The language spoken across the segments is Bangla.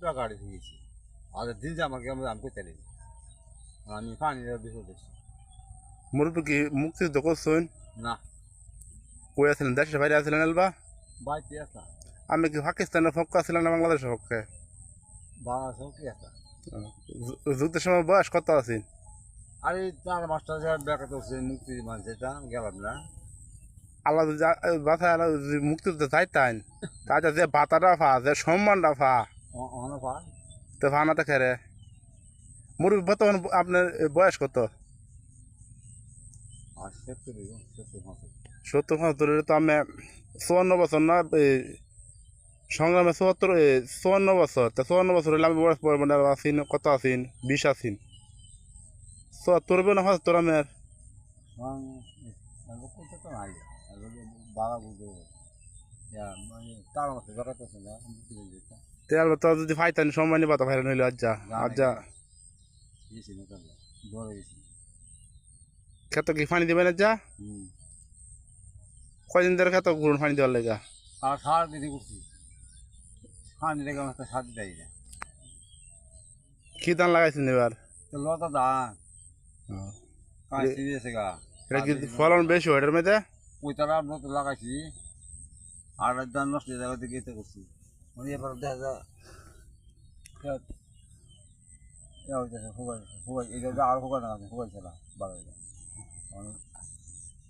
পুরা গাড়ি ভেঙেছি আর দিন যে আমাকে আমি করতে পারি আমি পানি বিপদ দেখছি মুরব্বী কি মুক্তিযুদ্ধ করছেন? না কই আছিলেন? দেশের বাইরে আছিলেন এলবা? বাড়িতে আসা আমি কি পাকিস্তানের পক্ষে আছিলেন না বাংলাদেশের পক্ষে? বাংলাদেশেও কি আসা যুদ্ধের সময় বয়স কত আছেন? আর এই 4 মাসটা যে বেকার করছে মুক্তি মানে সেটা গেলাম না আল্লাহ যদি বাসায় আল্লাহ যদি মুক্তিযুদ্ধ চাইতেন তাহলে যে ভাতাটা ফা যে সম্মানটা ফা অনেক পা তো ফানাতে খেরে মুরব্বী বর্তমান আপনার বয়স কত? আর সত্যি সত্যি মাসে 70-75 তো আমি 54 বছর না সংগ্রামে 54 বছর তা 54 বছর হলে আমি বয়স মানে আছেন কত আছেন? 20 আছেন 74 না 75 আমের করতে তো নাই বাড়া বুঝতে মানে 4 মাসে বেকার করছে না মুক্তি দিতে তেল তো যদি ফাইতেন সময় নিবা তো ভাইরান হইলো আজ্জা আজ্জা গেছি না তাহলে দৌড়ে গেছি খেত কি পানি দিবেন আজ্জা? কয়দিন ধরে খেত গুড়ন পানি দেওয়ার লেগা? আর সার দিতে করছি সার দিতে গেলে তো সার দিতে না কি ধান লাগাইছেন এবার? তো লতা ধান কাঁচি দিয়েছে গা এটা কি ফলন বেশি হয় এটার মধ্যে? ওই তারা নতুন লাগাইছি আর ধান নষ্ট হয়ে যাবে গেতে করছি মানে এবার দেখা যায় আর হোকা না হোকাইছে না বারো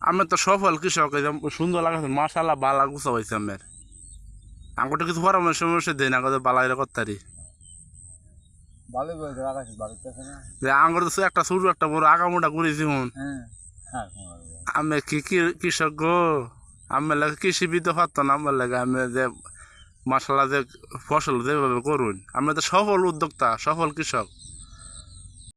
আমি তো সফল কৃষক সুন্দর লাগাইছেন মাশাআল্লাহ বালা গুছা হয়েছে আমার আমাকে কিছু পরামর্শ সমস্যা দেয় না বালা এটা করতারি ভালোই বলছে লাগাইছি বাড়িতে আছে না আঙ্গুর তো একটা ছোট একটা বড় আগামোটা করেছি হুন হ্যাঁ হ্যাঁ আমি কি কৃষক গো আমার লাগে কৃষিবিদ পারত না আমার লাগে আমি যে মাসাল্লাহ যে ফসল যেভাবে করুন আমি তো সফল উদ্যোক্তা সফল কৃষক